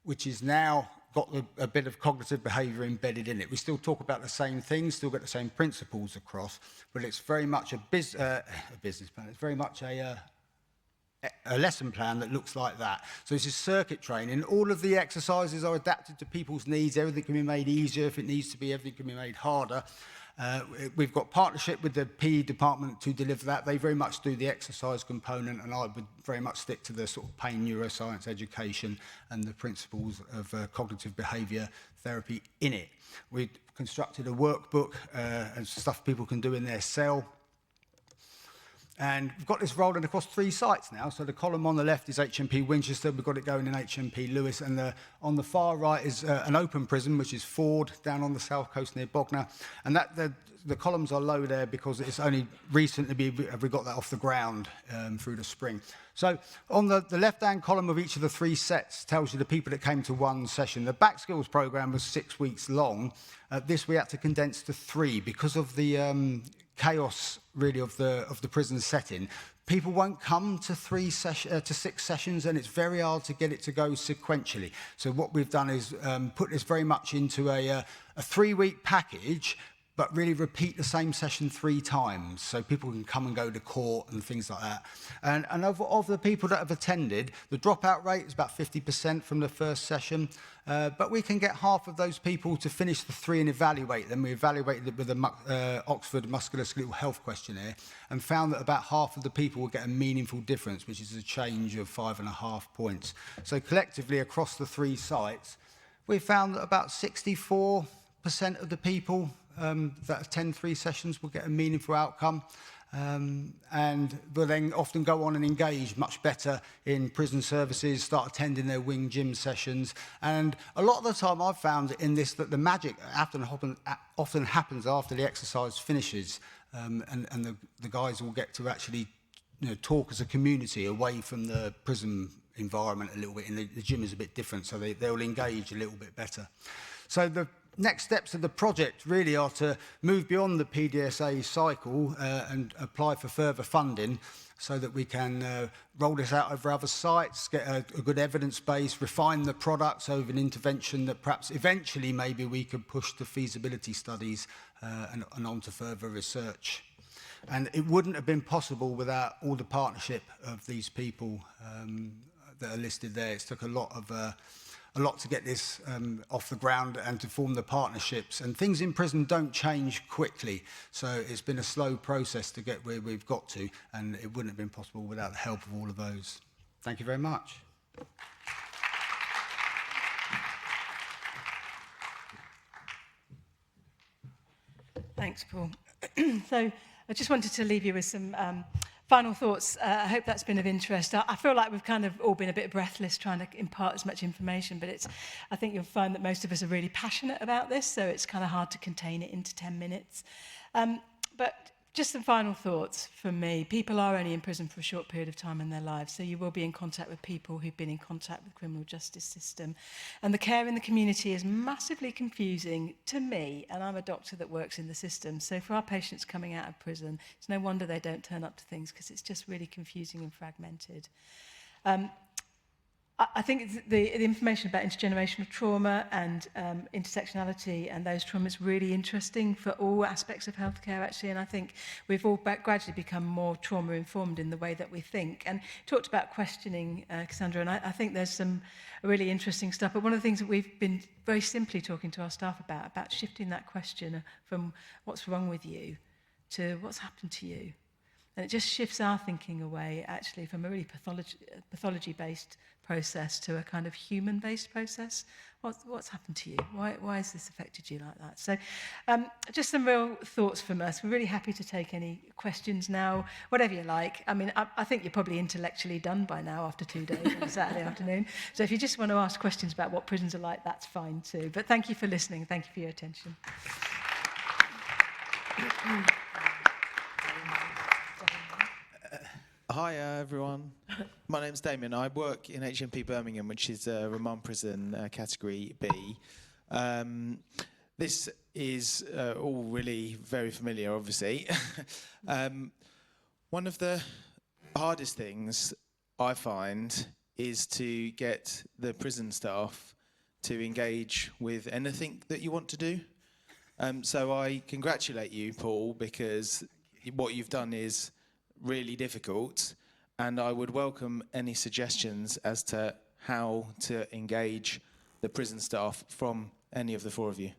which is now got a bit of cognitive behaviour embedded in it. We still talk about the same things, still get the same principles across, but it's very much a business plan. It's very much a lesson plan that looks like that. So this is circuit training. All of the exercises are adapted to people's needs. Everything can be made easier if it needs to be. Everything can be made harder. We've got partnership with the PE department to deliver that. They very much do the exercise component, and I would very much stick to the sort of pain neuroscience education and the principles of cognitive behaviour therapy in it. We constructed a workbook and stuff people can do in their cell. And we've got this rolling across 3 sites now. So the column on the left is HMP Winchester. We've got it going in HMP Lewis. And on the far right is an open prison, which is Ford, down on the south coast near Bognor. And the columns are low there because it's only recently have we got that off the ground through the spring. So on the left-hand column of each of the 3 sets tells you the people that came to one session. The Back Skills program was 6 weeks long. This we had to condense to 3 because of the chaos really of the prison setting. People won't come to 6 sessions, and it's very hard to get it to go sequentially. So what we've done is put this very much into a 3-week package, but really repeat the same session 3 times, so people can come and go to court and things like that. And of the people that have attended, the dropout rate is about 50% from the first session, but we can get half of those people to finish the 3 and evaluate them. We evaluated it with the Oxford Musculoskeletal Health Questionnaire and found that about half of the people will get a meaningful difference, which is a change of 5.5 points. So collectively across the 3 sites, we found that about 64% of the people that attend 3 sessions will get a meaningful outcome, and will then often go on and engage much better in prison services, start attending their wing gym sessions. And a lot of the time I've found in this that the magic often happens after the exercise finishes, and the guys will get to actually talk as a community away from the prison environment a little bit, and the gym is a bit different, so they'll engage a little bit better. So the next steps of the project really are to move beyond the PDSA cycle and apply for further funding so that we can roll this out over other sites, get a good evidence base, refine the products over an intervention that perhaps eventually maybe we could push to feasibility studies and on to further research. And it wouldn't have been possible without all the partnership of these people that are listed there. It's took a lot a lot to get this off the ground and to form the partnerships. And things in prison don't change quickly. So it's been a slow process to get where we've got to, and it wouldn't have been possible without the help of all of those. Thank you very much. Thanks, Paul. So I just wanted to leave you with some final thoughts. I hope that's been of interest. I feel like we've kind of all been a bit breathless trying to impart as much information, but I think you'll find that most of us are really passionate about this, so it's kind of hard to contain it into 10 minutes. But just some final thoughts from me. People are only in prison for a short period of time in their lives, so you will be in contact with people who've been in contact with the criminal justice system. And the care in the community is massively confusing to me, and I'm a doctor that works in the system. So for our patients coming out of prison, it's no wonder they don't turn up to things, because it's just really confusing and fragmented. I think the information about intergenerational trauma and intersectionality and those traumas is really interesting for all aspects of healthcare, actually. And I think we've all gradually become more trauma-informed in the way that we think. And talked about questioning, Cassandra, and I think there's some really interesting stuff. But one of the things that we've been very simply talking to our staff about shifting that question from what's wrong with you to what's happened to you. And it just shifts our thinking away, actually, from a really pathology-based process to a kind of human-based process. What's happened to you? Why has this affected you like that? So just some real thoughts from us. We're really happy to take any questions now, whatever you like. I mean, I think you're probably intellectually done by now after 2 days on a Saturday afternoon. So if you just want to ask questions about what prisons are like, that's fine too. But thank you for listening. Thank you for your attention. Hi everyone, my name's Damien. I work in HMP Birmingham, which is remand prison category B. This is all really very familiar, obviously. One of the hardest things I find is to get the prison staff to engage with anything that you want to do. So I congratulate you, Paul, because what you've done is really difficult, and I would welcome any suggestions as to how to engage the prison staff from any of the four of you.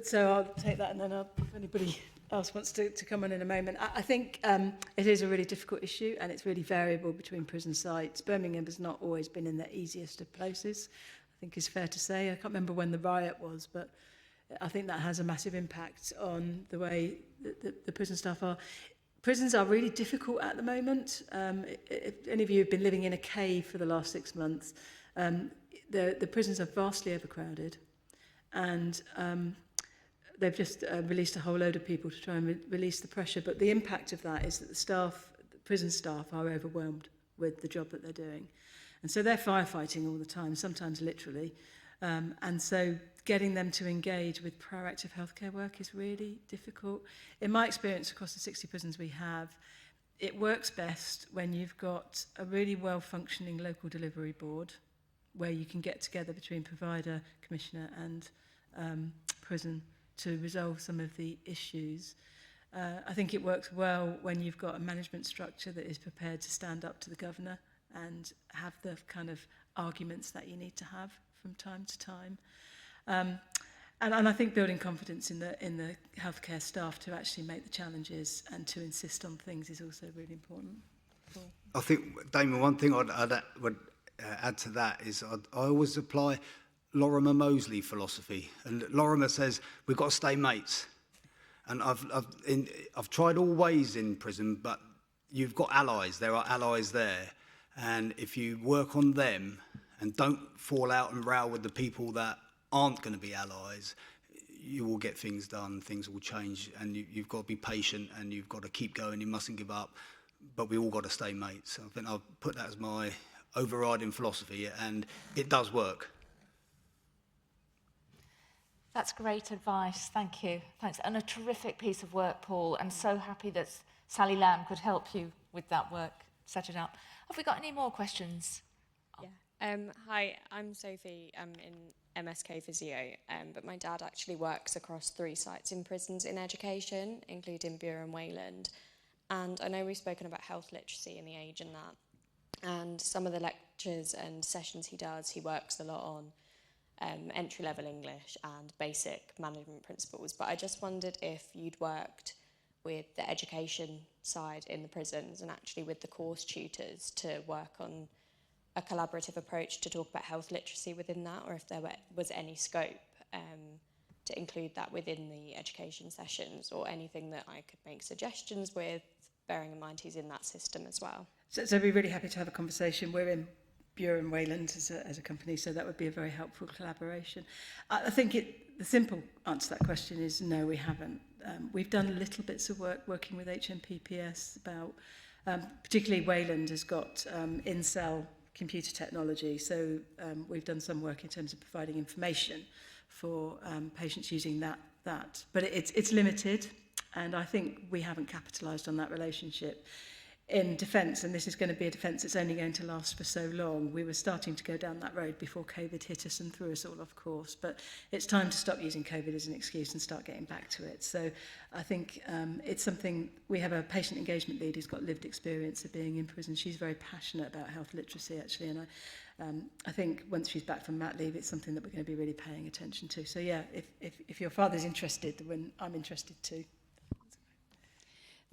So I'll take that, and then if anybody else wants to come on in a moment. I think it is a really difficult issue, and it's really variable between prison sites. Birmingham has not always been in the easiest of places, I think is fair to say. I can't remember when the riot was, but I think that has a massive impact on the way that the prison staff are. Prisons are really difficult at the moment. If any of you have been living in a cave for the last 6 months, the prisons are vastly overcrowded, and they've just released a whole load of people to try and release the pressure. But the impact of that is that the prison staff are overwhelmed with the job that they're doing. And so they're firefighting all the time, sometimes literally. And so getting them to engage with proactive healthcare work is really difficult. In my experience across the 60 prisons we have, it works best when you've got a really well-functioning local delivery board where you can get together between provider, commissioner and prison to resolve some of the issues. I think it works well when you've got a management structure that is prepared to stand up to the governor and have the kind of arguments that you need to have from time to time. And I think building confidence in the healthcare staff to actually make the challenges and to insist on things is also really important. Cool. I think, Damon, one thing would add to that is I always apply Lorimer Moseley philosophy. And Lorimer says, we've got to stay mates. And I've tried all ways in prison, but you've got allies. There are allies there. And if you work on them and don't fall out and row with the people that aren't going to be allies, you will get things done, things will change, and you've got to be patient and you've got to keep going, you mustn't give up, but we all got to stay mates. I think I'll put that as my overriding philosophy, and it does work. That's great advice, thank you. Thanks, and a terrific piece of work, Paul, and so happy that Sally Lamb could help you with that work, set it up. Have we got any more questions? Yeah. Hi, I'm Sophie. I'm in MSK Physio, but my dad actually works across 3 sites in prisons in education, including Bure and Wayland. And I know we've spoken about health literacy and the age and that. And some of the lectures and sessions he does, he works a lot on entry-level English and basic management principles. But I just wondered if you'd worked with the education side in the prisons and actually with the course tutors to work on a collaborative approach to talk about health literacy within that, or if there was any scope to include that within the education sessions, or anything that I could make suggestions with, bearing in mind he's in that system as well. So we'd be really happy to have a conversation. We're in Buren Wayland as a company, so that would be a very helpful collaboration. I think the simple answer to that question is no, we haven't. We've done little bits of work working with HMPPS about, particularly Wayland has got in-cell computer technology, so we've done some work in terms of providing information for patients using that. But it's limited, and I think we haven't capitalised on that relationship. In defence, and this is going to be a defence that's only going to last for so long, we were starting to go down that road before COVID hit us and threw us all off course. But it's time to stop using COVID as an excuse and start getting back to it. So I think it's something, we have a patient engagement lead who's got lived experience of being in prison. She's very passionate about health literacy, actually, and I think once she's back from mat leave, it's something that we're going to be really paying attention to. So yeah, if your father's interested, then I'm interested too.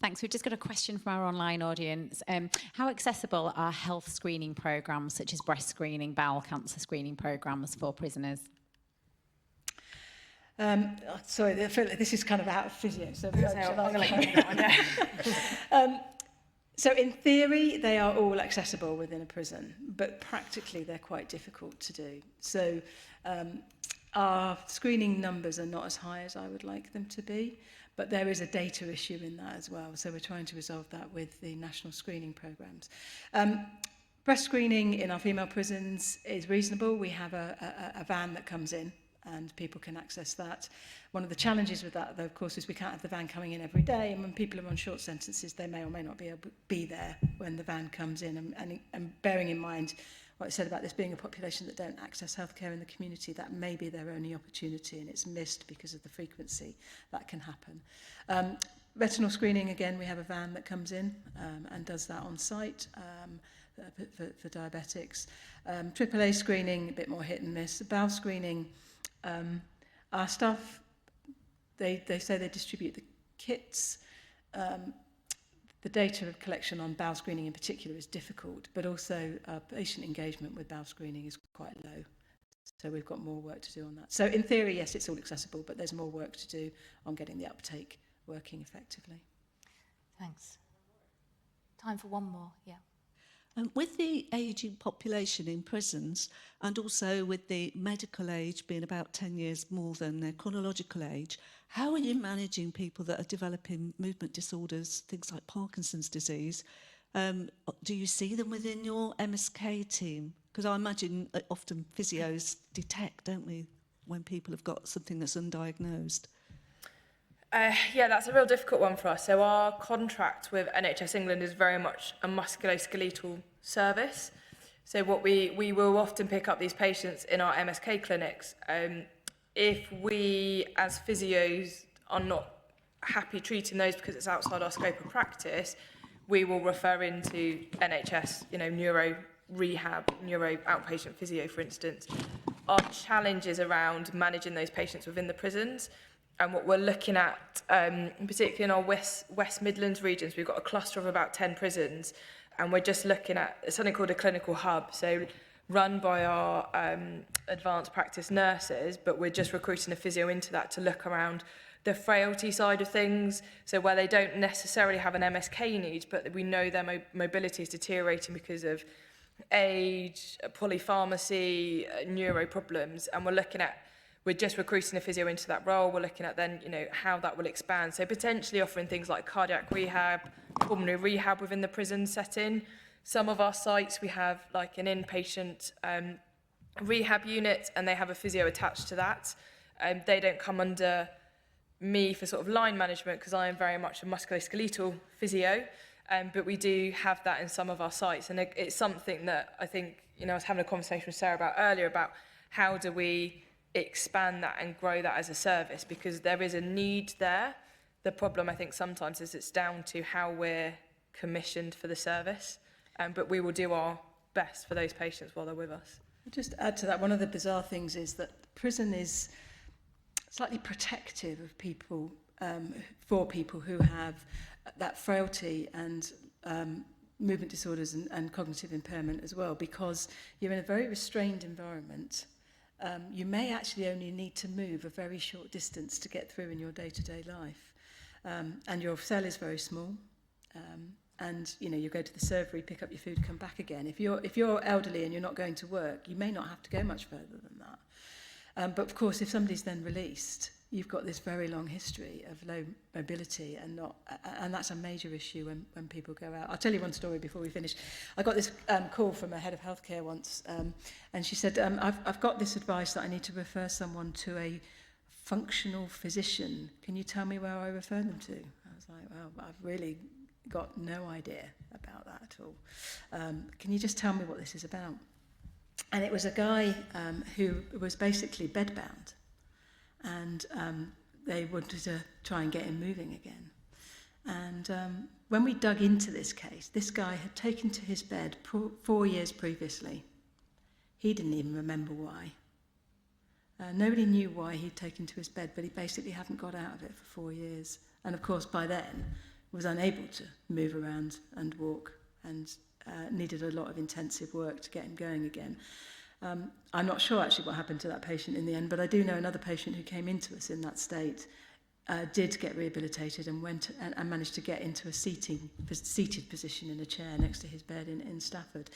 Thanks. We've just got a question from our online audience. How accessible are health screening programmes such as breast screening, bowel cancer screening programmes for prisoners? Sorry, I feel like this is kind of out of physio. So, so in theory, they are all accessible within a prison, but practically they're quite difficult to do. So our screening numbers are not as high as I would like them to be. But there is a data issue in that as well, so we're trying to resolve that with the national screening programmes. Breast screening in our female prisons is reasonable. We have a van that comes in and people can access that. One of the challenges with that, though, of course, is we can't have the van coming in every day, and when people are on short sentences, they may or may not be able to be there when the van comes in. And bearing in mind what I said about this being a population that don't access healthcare in the community, that may be their only opportunity, and it's missed because of the frequency that can happen. Retinal screening, again, we have a van that comes in and does that on site for diabetics. AAA screening, a bit more hit and miss. Bowel screening, our staff, they say they distribute the kits. The data of collection on bowel screening in particular is difficult, but also patient engagement with bowel screening is quite low. So we've got more work to do on that. So in theory, yes, it's all accessible, but there's more work to do on getting the uptake working effectively. Thanks. Time for one more, yeah. With the ageing population in prisons, and also with the medical age being about 10 years more than their chronological age, how are you managing people that are developing movement disorders, things like Parkinson's disease? Do you see them within your MSK team? Because I imagine often physios detect, don't we, when people have got something that's undiagnosed? Yeah, that's a real difficult one for us. So our contract with NHS England is very much a musculoskeletal service. So what we will often pick up these patients in our MSK clinics. If we, as physios, are not happy treating those because it's outside our scope of practice, we will refer into NHS, neuro rehab, neuro outpatient physio, for instance. Our challenge is around managing those patients within the prisons. And what we're looking at, particularly in our West Midlands regions, we've got a cluster of about 10 prisons, and we're just looking at something called a clinical hub, so run by our advanced practice nurses, but we're just recruiting a physio into that to look around the frailty side of things, so where they don't necessarily have an MSK need, but we know their mobility is deteriorating because of age, polypharmacy, neuro problems, and we're just recruiting a physio into that role. We're looking at then, how that will expand. So potentially offering things like cardiac rehab, pulmonary rehab within the prison setting. Some of our sites, we have like an inpatient rehab unit, and they have a physio attached to that. They don't come under me for sort of line management because I am very much a musculoskeletal physio. But we do have that in some of our sites. And it's something that I think, I was having a conversation with Sarah about earlier about how do we expand that and grow that as a service, because there is a need there. The problem, I think, sometimes is it's down to how we're commissioned for the service. But we will do our best for those patients while they're with us. I'll just add to that, one of the bizarre things is that prison is slightly protective of people, for people who have that frailty and movement disorders and cognitive impairment as well, because you're in a very restrained environment. You may actually only need to move a very short distance to get through in your day-to-day life. And your cell is very small. And you go to the servery, pick up your food, come back again. If you're elderly and you're not going to work, you may not have to go much further than that. But of course, if somebody's then released, you've got this very long history of low mobility, and that's a major issue when people go out. I'll tell you one story before we finish. I got this call from a head of healthcare once, and she said, I've got this advice that I need to refer someone to a functional physician. Can you tell me where I refer them to? I was like, well, I've really got no idea about that at all. Can you just tell me what this is about? And it was a guy who was basically bedbound, and they wanted to try and get him moving again. And when we dug into this case, this guy had taken to his bed 4 years previously. He didn't even remember why. Nobody knew why he'd taken to his bed, but he basically hadn't got out of it for 4 years. And of course, by then, was unable to move around and walk, and needed a lot of intensive work to get him going again. I'm not sure actually what happened to that patient in the end, but I do know another patient who came into us in that state, did get rehabilitated and went and managed to get into a seated position in a chair next to his bed in Stafford.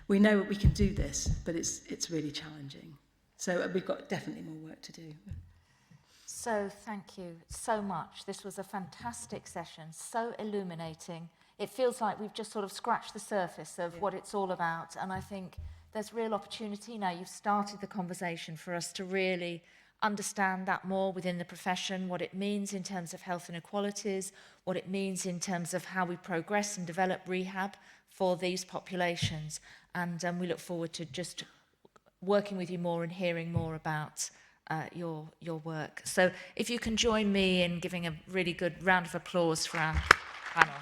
We know we can do this, but it's really challenging. So we've got definitely more work to do. So thank you so much. This was a fantastic session, so illuminating. It feels like we've just sort of scratched the surface of what it's all about, and I think there's real opportunity now. You've started the conversation for us to really understand that more within the profession, what it means in terms of health inequalities, what it means in terms of how we progress and develop rehab for these populations. And we look forward to just working with you more and hearing more about your work. So if you can join me in giving a really good round of applause for our panel.